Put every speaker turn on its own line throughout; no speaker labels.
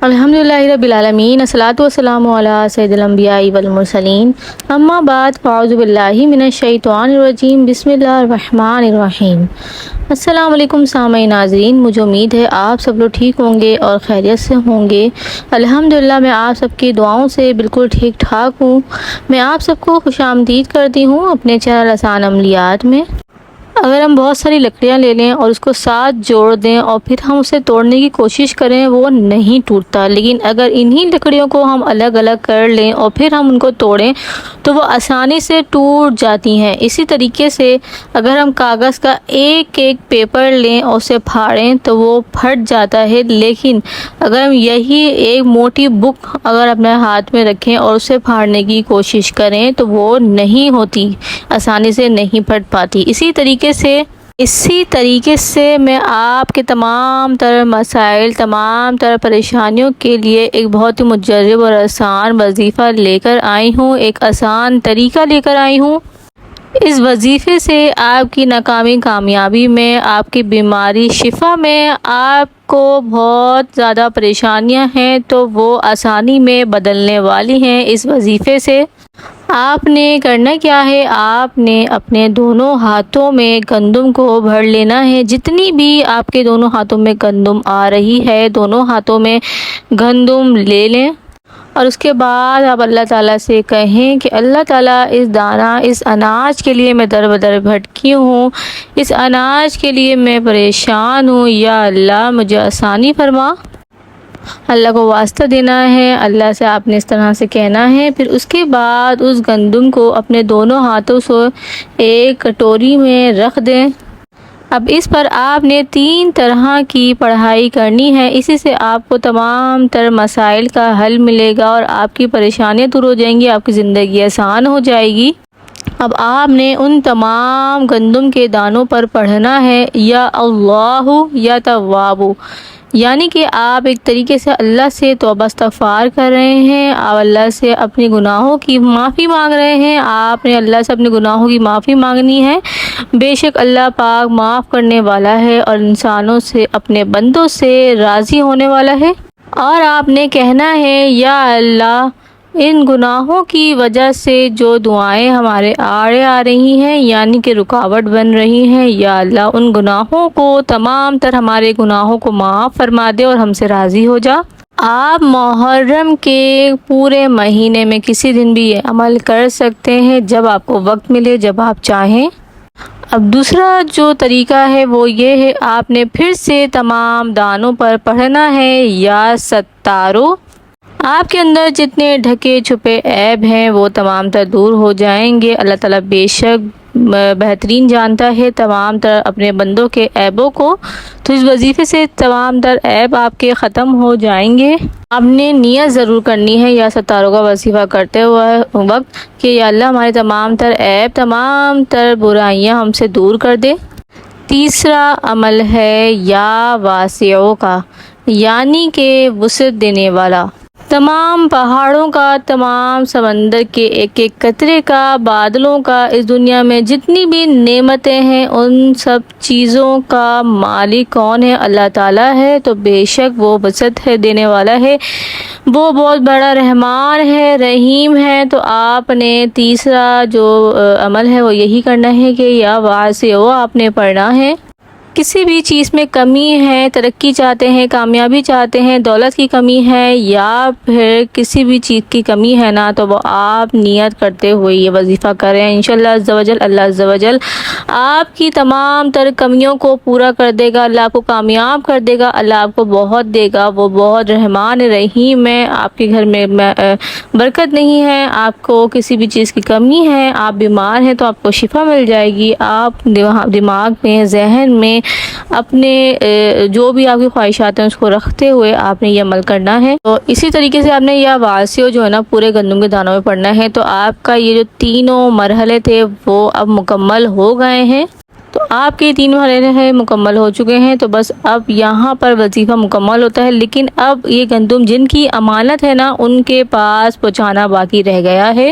الحمدللہ رب العالمین، الصلاۃ والسلام علی سید الانبیاء والمرسلین، اما بعد، فاعوذ باللہ من الشیطان الرجیم، بسم اللہ الرحمن الرحیم۔ السلام علیکم سامعین ناظرین، مجھے امید ہے آپ سب لوگ ٹھیک ہوں گے اور خیریت سے ہوں گے۔ الحمدللہ میں آپ سب کی دعاؤں سے بالکل ٹھیک ٹھاک ہوں۔ میں آپ سب کو خوش آمدید کرتی ہوں اپنے چینل آسان عملیات میں۔ اگر ہم بہت ساری لکڑیاں لے لیں اور اس کو ساتھ جوڑ دیں اور پھر ہم اسے توڑنے کی کوشش کریں، وہ نہیں ٹوٹتا، لیکن اگر انہی لکڑیوں کو ہم الگ الگ کر لیں اور پھر ہم ان کو توڑیں تو وہ آسانی سے ٹوٹ جاتی ہیں۔ اسی طریقے سے اگر ہم کاغذ کا ایک ایک پیپر لیں اور اسے پھاڑیں تو وہ پھٹ جاتا ہے، لیکن اگر ہم یہی ایک موٹی بک اگر اپنے ہاتھ میں رکھیں اور اسے پھاڑنے کی کوشش کریں تو وہ نہیں ہوتی، آسانی سے نہیں پھٹ پاتی۔ اسی طریقے سے میں آپ کے تمام تر مسائل، تمام تر پریشانیوں کے لیے ایک بہت ہی مجرب اور آسان وظیفہ لے کر آئی ہوں، ایک آسان طریقہ لے کر آئی ہوں۔ اس وظیفے سے آپ کی ناکامی کامیابی میں، آپ کی بیماری شفا میں، آپ کو بہت زیادہ پریشانیاں ہیں تو وہ آسانی میں بدلنے والی ہیں۔ اس وظیفے سے آپ نے کرنا کیا ہے، آپ نے اپنے دونوں ہاتھوں میں گندم کو بھر لینا ہے۔ جتنی بھی آپ کے دونوں ہاتھوں میں گندم آ رہی ہے، دونوں ہاتھوں میں گندم لے لیں اور اس کے بعد آپ اللہ تعالیٰ سے کہیں کہ اللہ تعالیٰ اس اناج کے لیے میں در بدر بھٹکی ہوں، اس اناج کے لیے میں پریشان ہوں، یا اللہ مجھے آسانی فرما۔ اللہ کو واسطہ دینا ہے، اللہ سے آپ نے اس طرح سے کہنا ہے۔ پھر اس کے بعد اس گندم کو اپنے دونوں ہاتھوں سے ایک کٹوری میں رکھ دیں۔ اب اس پر آپ نے 3 طرح کی پڑھائی کرنی ہے، اسی سے آپ کو تمام تر مسائل کا حل ملے گا اور آپ کی پریشانیاں دور ہو جائیں گی، آپ کی زندگی آسان ہو جائے گی۔ اب آپ نے ان تمام گندم کے دانوں پر پڑھنا ہے یا اللہ یا تواب، یعنی کہ آپ ایک طریقے سے اللہ سے توبہ استغفار کر رہے ہیں، آپ اللہ سے اپنے گناہوں کی معافی مانگ رہے ہیں، آپ نے اللہ سے اپنے گناہوں کی معافی مانگنی ہے۔ بے شک اللہ پاک معاف کرنے والا ہے اور انسانوں سے، اپنے بندوں سے راضی ہونے والا ہے۔ اور آپ نے کہنا ہے یا اللہ ان گناہوں کی وجہ سے جو دعائیں ہمارے آڑے آ رہی ہیں، یعنی کہ رکاوٹ بن رہی ہیں، یا اللہ ان گناہوں کو، تمام تر ہمارے گناہوں کو معاف فرما دے اور ہم سے راضی ہو جا۔ آپ محرم کے پورے مہینے میں کسی دن بھی یہ عمل کر سکتے ہیں، جب آپ کو وقت ملے، جب آپ چاہیں۔ اب دوسرا جو طریقہ ہے وہ یہ ہے، آپ نے پھر سے تمام دانوں پر پڑھنا ہے یا ستارو۔ آپ کے اندر جتنے ڈھکے چھپے عیب ہیں وہ تمام تر دور ہو جائیں گے۔ اللہ تعالیٰ بے شک بہترین جانتا ہے تمام تر اپنے بندوں کے عیبوں کو، تو اس وظیفے سے تمام تر عیب آپ کے ختم ہو جائیں گے۔ آپ نے نیت ضرور کرنی ہے یا ستاروں کا وظیفہ کرتے ہوئے وقت کہ یا اللہ ہمارے تمام تر عیب، تمام تر برائیاں ہم سے دور کر دے۔ تیسرا عمل ہے یا واسعوں کا، یعنی کہ وسعت دینے والا۔ تمام پہاڑوں کا، تمام سمندر کے ایک ایک قطرے کا، بادلوں کا، اس دنیا میں جتنی بھی نعمتیں ہیں ان سب چیزوں کا مالک کون ہے؟ اللہ تعالیٰ ہے، تو بے شک وہ وسعت ہے دینے والا ہے، وہ بہت بڑا رحمان ہے، رحیم ہے۔ تو آپ نے تیسرا جو عمل ہے وہ یہی کرنا ہے کہ یا واسع، آپ نے پڑھنا ہے۔ کسی بھی چیز میں کمی ہے، ترقی چاہتے ہیں، کامیابی چاہتے ہیں، دولت کی کمی ہے یا پھر کسی بھی چیز کی کمی ہے نا، تو وہ آپ نیت کرتے ہوئے یہ وظیفہ کریں، انشاءاللہ عز و جل اللہ عز و جل آپ کی تمام تر کمیوں کو پورا کر دے گا، اللہ آپ کو کامیاب کر دے گا، اللہ آپ کو بہت دے گا، وہ بہت رحمان رحیم ہے۔ آپ کے گھر میں برکت نہیں ہے، آپ کو کسی بھی چیز کی کمی ہے، آپ بیمار ہیں تو آپ کو شفا مل جائے گی۔ آپ دماغ میں، ذہن میں اپنے جو بھی آپ کی خواہشات ہیں اس کو رکھتے ہوئے آپ نے یہ عمل کرنا ہے۔ تو اسی طریقے سے آپ نے یہ واسع جو ہے نا پورے گندم کے دانوں میں پڑھنا ہے۔ تو آپ کا یہ جو تینوں مرحلے تھے وہ اب مکمل ہو گئے ہیں، تو آپ کے 3 مرحلے مکمل ہو چکے ہیں، تو بس اب یہاں پر وظیفہ مکمل ہوتا ہے، لیکن اب یہ گندم جن کی امانت ہے نا ان کے پاس پہنچانا باقی رہ گیا ہے۔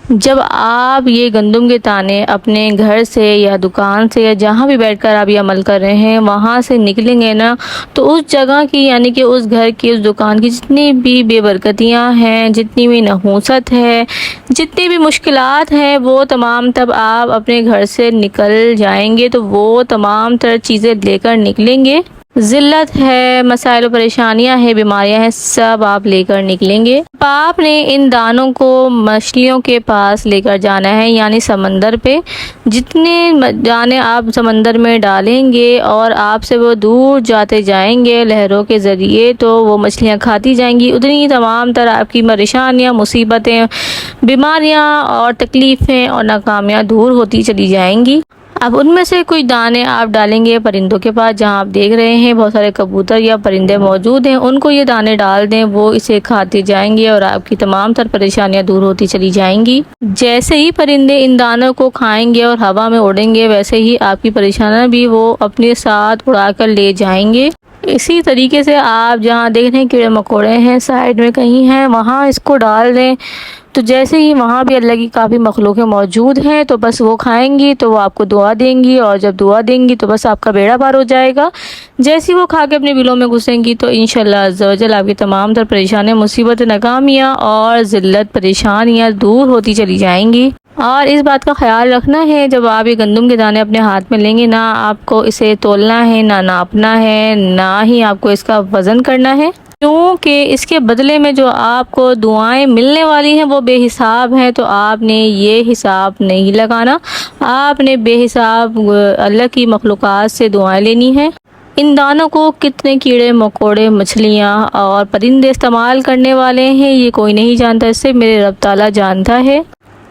جب آپ یہ گندم کے دانے اپنے گھر سے یا دکان سے یا جہاں بھی بیٹھ کر آپ یہ عمل کر رہے ہیں وہاں سے نکلیں گے نا، تو اس جگہ کی یعنی کہ اس گھر کی، اس دکان کی جتنی بھی بے برکتیاں ہیں، جتنی بھی نحوست ہے، جتنی بھی مشکلات ہیں، وہ تمام تب آپ اپنے گھر سے نکل جائیں گے، تو وہ تمام تر چیزیں لے کر نکلیں گے۔ ذلت ہے، مسائل و پریشانیاں ہیں، بیماریاں ہیں، سب آپ لے کر نکلیں گے۔ آپ نے ان دانوں کو مچھلیوں کے پاس لے کر جانا ہے، یعنی سمندر پہ۔ جتنے دانے آپ سمندر میں ڈالیں گے اور آپ سے وہ دور جاتے جائیں گے لہروں کے ذریعے، تو وہ مچھلیاں کھاتی جائیں گی، اتنی تمام تر آپ کی پریشانیاں، مصیبتیں، بیماریاں اور تکلیفیں اور ناکامیاں دور ہوتی چلی جائیں گی۔ اب ان میں سے کچھ دانے آپ ڈالیں گے پرندوں کے پاس، جہاں آپ دیکھ رہے ہیں بہت سارے کبوتر یا پرندے موجود ہیں، ان کو یہ دانے ڈال دیں، وہ اسے کھاتے جائیں گے اور آپ کی تمام تر پریشانیاں دور ہوتی چلی جائیں گی۔ جیسے ہی پرندے ان دانوں کو کھائیں گے اور ہوا میں اڑیں گے، ویسے ہی آپ کی پریشانیاں بھی وہ اپنے ساتھ اڑا کر لے جائیں گے۔ اسی طریقے سے آپ جہاں دیکھ رہے ہیں کیڑے مکوڑے ہیں، سائیڈ میں کہیں ہیں، وہاں اس کو ڈال دیں، تو جیسے ہی وہاں بھی اللہ کی کافی مخلوقیں موجود ہیں، تو بس وہ کھائیں گی تو وہ آپ کو دعا دیں گی، اور جب دعا دیں گی تو بس آپ کا بیڑا پار ہو جائے گا۔ جیسے ہی وہ کھا کے اپنے بلوں میں گھسیں گی تو انشاءاللہ عز و جل آپ کی تمام تر پریشانیاں، مصیبت، ناکامیاں اور ذلت، پریشانیاں دور ہوتی چلی جائیں گی۔ اور اس بات کا خیال رکھنا ہے، جب آپ یہ گندم کے دانے اپنے ہاتھ میں لیں گے، نہ آپ کو اسے تولنا ہے، نہ ناپنا ہے، نہ ہی آپ کو اس کا وزن کرنا ہے، کیونکہ اس کے بدلے میں جو آپ کو دعائیں ملنے والی ہیں وہ بے حساب ہیں، تو آپ نے یہ حساب نہیں لگانا، آپ نے بے حساب اللہ کی مخلوقات سے دعائیں لینی ہیں۔ ان دانوں کو کتنے کیڑے مکوڑے، مچھلیاں اور پرندے استعمال کرنے والے ہیں، یہ کوئی نہیں جانتا، اس سے میرے رب تعالیٰ جانتا ہے۔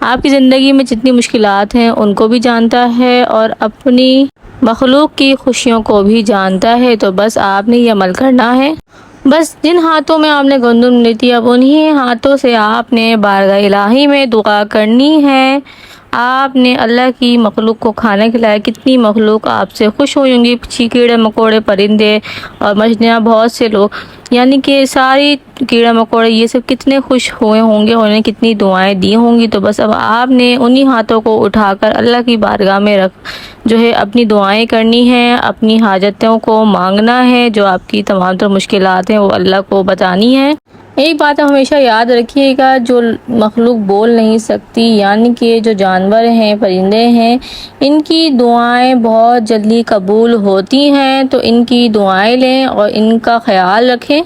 آپ کی زندگی میں جتنی مشکلات ہیں ان کو بھی جانتا ہے، اور اپنی مخلوق کی خوشیوں کو بھی جانتا ہے، تو بس آپ نے یہ عمل کرنا ہے۔ بس جن ہاتھوں میں آپ نے گندم لی تھی، اب انہی ہاتھوں سے آپ نے بارگاہ الہی میں دعا کرنی ہے۔ آپ نے اللہ کی مخلوق کو کھانا کھلایا، کتنی مخلوق آپ سے خوش ہوئی ہوں گی، کیڑے مکوڑے، پرندے اور مچھلیاں، بہت سے لوگ، یعنی کہ ساری کیڑے مکوڑے یہ سب کتنے خوش ہوئے ہوں گے، انہیں کتنی دعائیں دی ہوں گی۔ تو بس اب آپ نے انہی ہاتھوں کو اٹھا کر اللہ کی بارگاہ میں جو ہے اپنی دعائیں کرنی ہیں، اپنی حاجتوں کو مانگنا ہے، جو آپ کی تمام تر مشکلات ہیں وہ اللہ کو بتانی ہے۔ ایک بات ہمیشہ یاد رکھیے گا، جو مخلوق بول نہیں سکتی، یعنی کہ جو جانور ہیں، پرندے ہیں، ان کی دعائیں بہت جلدی قبول ہوتی ہیں، تو ان کی دعائیں لیں اور ان کا خیال رکھیں۔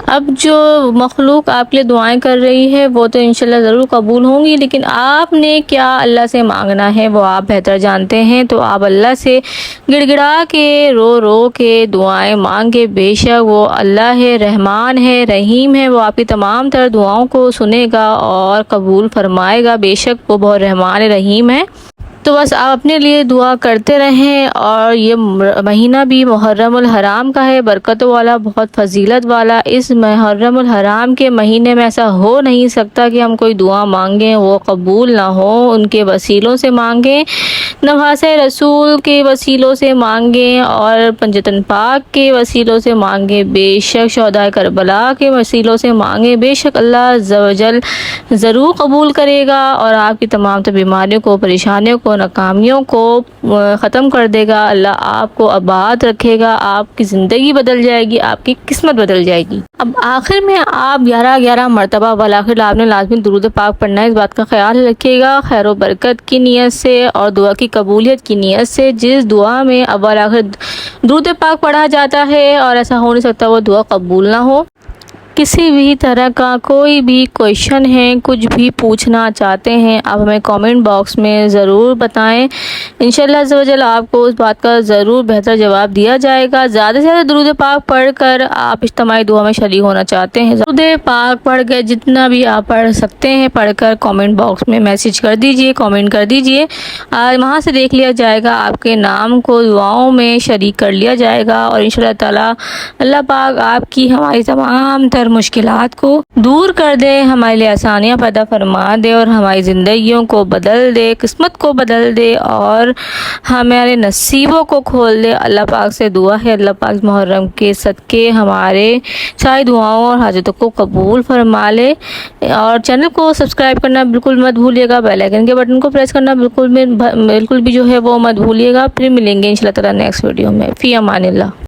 اب جو مخلوق آپ کے لیے دعائیں کر رہی ہے وہ تو انشاءاللہ ضرور قبول ہوں گی، لیکن آپ نے کیا اللہ سے مانگنا ہے وہ آپ بہتر جانتے ہیں، تو آپ اللہ سے گڑ گڑا کے، رو رو کے دعائیں مانگے، بے شک وہ اللہ ہے، رحمان ہے، رحیم ہے، وہ آپ کی تمام تر دعاؤں کو سنے گا اور قبول فرمائے گا، بے شک وہ بہت رحمان رحیم ہے۔ تو بس آپ اپنے لیے دعا کرتے رہیں، اور یہ مہینہ بھی محرم الحرام کا ہے، برکتوں والا، بہت فضیلت والا۔ اس محرم الحرام کے مہینے میں ایسا ہو نہیں سکتا کہ ہم کوئی دعا مانگیں وہ قبول نہ ہو، ان کے وسیلوں سے مانگیں، نفاس رسول کے وسیلوں سے مانگیں، اور پنجتن پاک کے وسیلوں سے مانگیں، بے شک شہدائے کربلا کے وسیلوں سے مانگیں، بے شک اللہ عز و جل ضرور قبول کرے گا، اور آپ کی تمام تر بیماریوں کو، پریشانیوں کو، ناکامیوں کو ختم کر دے گا۔ اللہ آپ کو آباد رکھے گا، آپ کی زندگی بدل جائے گی، آپ کی قسمت بدل جائے گی۔ اب آخر میں آپ 11 مرتبہ بالآخر آپ نے لازمی درود پاک پڑھنا ہے، اس بات کا خیال رکھیے گا، خیر و برکت کی نیت سے اور دعا کی قبولیت کی نیت سے۔ جس دعا میں اول آخر درود پاک پڑھا جاتا ہے اور ایسا ہو نہیں سکتا وہ دعا قبول نہ ہو۔ کسی بھی طرح کا کوئی بھی کویشچن ہے، کچھ بھی پوچھنا چاہتے ہیں، آپ ہمیں کامنٹ باکس میں ضرور بتائیں، انشاءاللہ عز و جل آپ کو اس بات کا ضرور بہتر جواب دیا جائے گا۔ زیادہ سے زیادہ درود پاک پڑھ کر آپ اجتماعی دعا میں شریک ہونا چاہتے ہیں، درود پاک پڑھ کے جتنا بھی آپ پڑھ سکتے ہیں پڑھ کر کامنٹ باکس میں میسج کر دیجئے، کامنٹ کر دیجئے، وہاں سے دیکھ لیا جائے گا، آپ کے نام کو دعاؤں میں شریک کر لیا جائے گا، اور انشاءاللہ تعالی اللہ پاک آپ کی، ہماری تمام تر ہر مشکلات کو دور کر دے، ہمارے لیے آسانیاں پیدا فرما دے اور ہماری زندگیوں کو بدل دے، قسمت کو بدل دے اور ہمارے نصیبوں کو کھول دے۔ اللہ پاک سے دعا ہے اللہ پاک محرم کے صدقے ہمارے ساری دعاؤں اور حاجتوں کو قبول فرما لے۔ اور چینل کو سبسکرائب کرنا بالکل مت بھولیے گا، بیل آئکن کے بٹن کو پریس کرنا بالکل بھی جو ہے وہ مت بھولیے گا۔ پھر ملیں گے انشاءاللہ تعالی نیکسٹ ویڈیو میں۔ فی امان اللہ۔